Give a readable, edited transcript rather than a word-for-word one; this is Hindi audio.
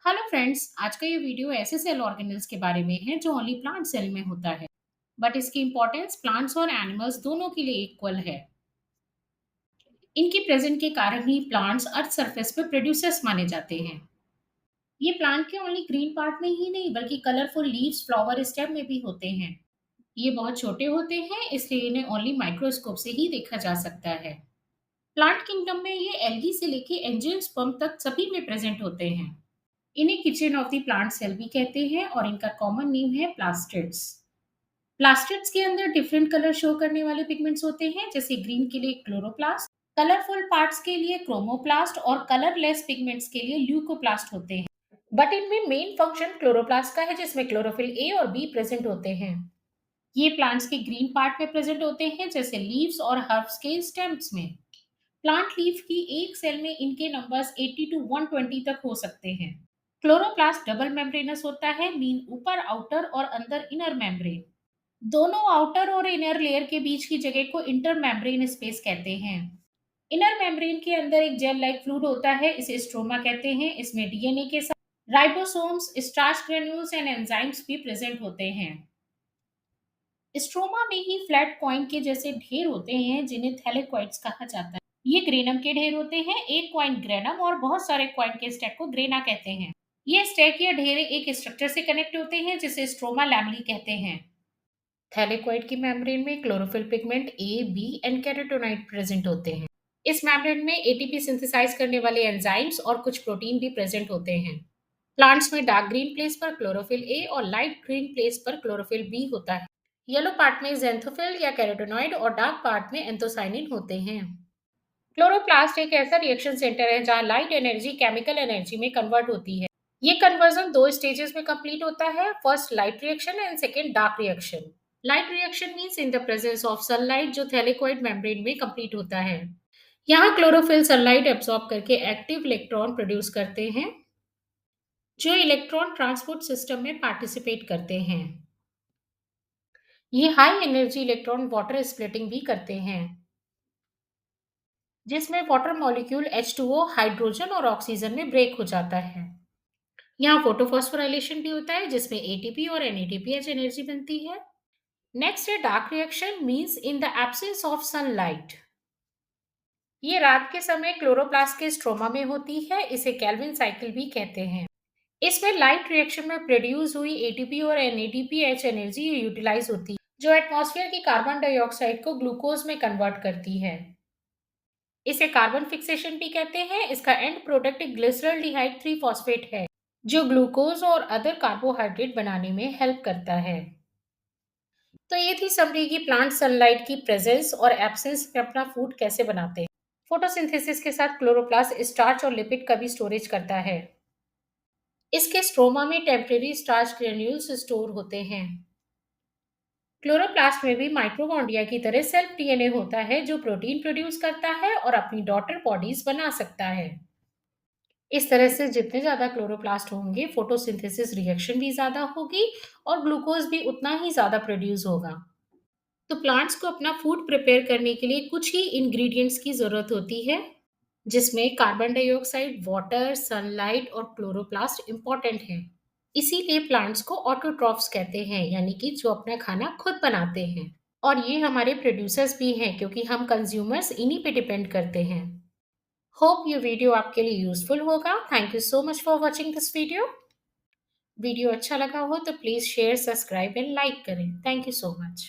हेलो फ्रेंड्स, आज का ये वीडियो ऐसे सेल ऑर्गेनेल्स के बारे में है जो ओनली प्लांट सेल में होता है। बट इसकी इंपॉर्टेंस प्लांट्स और एनिमल्स दोनों के लिए इक्वल है। इनकी प्रेजेंट के कारण ही प्लांट्स अर्थ सरफेस पे प्रोड्यूसर्स माने जाते हैं। ये प्लांट के ओनली ग्रीन पार्ट में ही नहीं बल्कि कलरफुल लीव्स, फ्लावर, स्टेम में भी होते हैं। ये बहुत छोटे होते हैं, इसलिए इन्हें ओनली माइक्रोस्कोप से ही देखा जा सकता है। प्लांट किंगडम में ये एल्गी से लेके एंजियोस्पर्म तक सभी में प्रेजेंट होते हैं। इन्हें kitchen of the plant cell भी कहते हैं और इनका कॉमन नेम है प्लास्टिड्स। प्लास्टिड्स के अंदर डिफरेंट कलर शो करने वाले पिगमेंट्स होते हैं, जैसे ग्रीन के लिए क्लोरोप्लास्ट, कलरफुल पार्ट्स के लिए क्रोमोप्लास्ट और कलरलेस पिगमेंट्स के लिए ल्यूकोप्लास्ट होते हैं। बट इनमें मेन फंक्शन क्लोरोप्लास्ट का है, जिसमें क्लोरोफिल ए और बी प्रेजेंट होते हैं। ये प्लांट्स के ग्रीन पार्ट में प्रेजेंट होते हैं, जैसे लीव्स और हर्ब्स के स्टेम्स में। प्लांट लीफ की एक सेल में इनके नंबर्स 80 टू 120 तक हो सकते हैं। क्लोरोप्लास्ट डबल मेम्ब्रेनस होता है, मीन ऊपर आउटर और अंदर इनर मेम्ब्रेन। दोनों आउटर और इनर लेयर के बीच की जगह को इंटर मेम्ब्रेन स्पेस कहते हैं। इनर मेम्ब्रेन के अंदर एक जेल लाइक फ्लूइड होता है, इसे स्ट्रोमा कहते हैं। इसमें डीएनए के साथ ribosomes, starch granules and enzymes भी प्रेजेंट होते हैं। स्ट्रोमा में ही फ्लैट कॉइन के जैसे ढेर होते हैं, जिन्हें थैलेकॉइड्स कहा जाता है। ये ग्रेनम के ढेर होते हैं। एक कॉइन ग्रेनम और बहुत सारे कॉइन के स्टैक को ग्रेना कहते हैं। ये स्टैक या ढेरे एक स्ट्रक्चर से कनेक्ट होते हैं, जिसे स्ट्रोमा लैमली कहते हैं। थैलेकॉइड की मेम्ब्रेन में chlorophyll pigment A, B and carotenoid present होते हैं। इस मेम्ब्रेन में एटीपी सिंथेसाइज करने वाले एंजाइम्स और कुछ प्रोटीन भी प्रेजेंट होते हैं। प्लांट्स में डार्क ग्रीन प्लेस पर क्लोरोफिल ए और लाइट ग्रीन प्लेस पर क्लोरोफिल बी होता है। येलो पार्ट में ज़ैंथोफिल या कैरोटीनॉइड और डार्क पार्ट में एंथोसाइनिन होते हैं। क्लोरोप्लास्ट एक ऐसा रिएक्शन सेंटर है जहां लाइट एनर्जी केमिकल एनर्जी में कन्वर्ट होती है। ये कन्वर्जन दो स्टेजेस में कंप्लीट होता है, first light reaction and second dark reaction. Light reaction means in the presence of sunlight, जो थैलेकॉइड मेम्ब्रेन में कंप्लीट होता है। यहाँ क्लोरोफिल सनलाइट एब्सॉर्ब करके एक्टिव इलेक्ट्रॉन प्रोड्यूस करते हैं, जो इलेक्ट्रॉन ट्रांसपोर्ट सिस्टम में पार्टिसिपेट करते हैं। ये high energy electron water splitting भी करते हैं, जिसमें वाटर मॉलिक्यूल H2O हाइड्रोजन और ऑक्सीजन में ब्रेक हो जाता है। यहाँ फोटोफॉस्फोराइलेशन भी होता है, जिसमें एटीपी और NADPH एनर्जी बनती है। नेक्स्ट है dark reaction, means in the absence of sunlight. ये रात के समय क्लोरोप्लास्ट के स्ट्रोमा में होती है, इसे केल्विन साइकिल भी कहते हैं। इसमें लाइट रिएक्शन में प्रोड्यूस हुई एटीपी और NADPH एनर्जी यूटिलाइज होती है, जो एटमॉस्फेयर की कार्बन डाइऑक्साइड को ग्लूकोज में कन्वर्ट करती है। इसे कार्बन फिक्सेशन भी कहते हैं। इसका एंड प्रोडक्ट ग्लिसरॉल्डिहाइड 3 फॉस्फेट है, जो ग्लूकोज और अदर कार्बोहाइड्रेट बनाने में हेल्प करता है। तो ये थी समरी की प्लांट सनलाइट की प्रेजेंस और एब्सेंस में अपना फूड कैसे बनाते हैं। फोटोसिंथेसिस के साथ क्लोरोप्लास्ट स्टार्च और लिपिड का भी स्टोरेज करता है। इसके स्ट्रोमा में टेम्परेरी स्टार्च ग्रेन्यूल्स स्टोर होते हैं। क्लोरोप्लास्ट में भी माइक्रोकॉन्ड्रिया की तरह सेल्फ डीएनए होता है, जो प्रोटीन प्रोड्यूस करता है और अपनी डॉटर बॉडीज बना सकता है। इस तरह से जितने ज्यादा क्लोरोप्लास्ट होंगे, फोटोसिंथेसिस रिएक्शन भी ज्यादा होगी और ग्लूकोज भी उतना ही ज्यादा प्रोड्यूस होगा। तो प्लांट्स को अपना फूड प्रिपेयर करने के लिए कुछ ही इंग्रेडिएंट्स की जरूरत होती है, जिसमें कार्बन डाइऑक्साइड, वाटर, सनलाइट और क्लोरोप्लास्ट इंपॉर्टेंट है। इसीलिए प्लांट्स को ऑटोट्रॉफ्स कहते हैं, यानी कि जो अपना खाना खुद बनाते हैं। और ये हमारे प्रोड्यूसर्स भी हैं, क्योंकि हम कंज्यूमर्स इन्हीं पे डिपेंड करते हैं। होप ये वीडियो आपके लिए यूजफुल होगा। Thank you so much for watching this video. Video अच्छा लगा हो तो please share, subscribe and like करें। Thank you so much.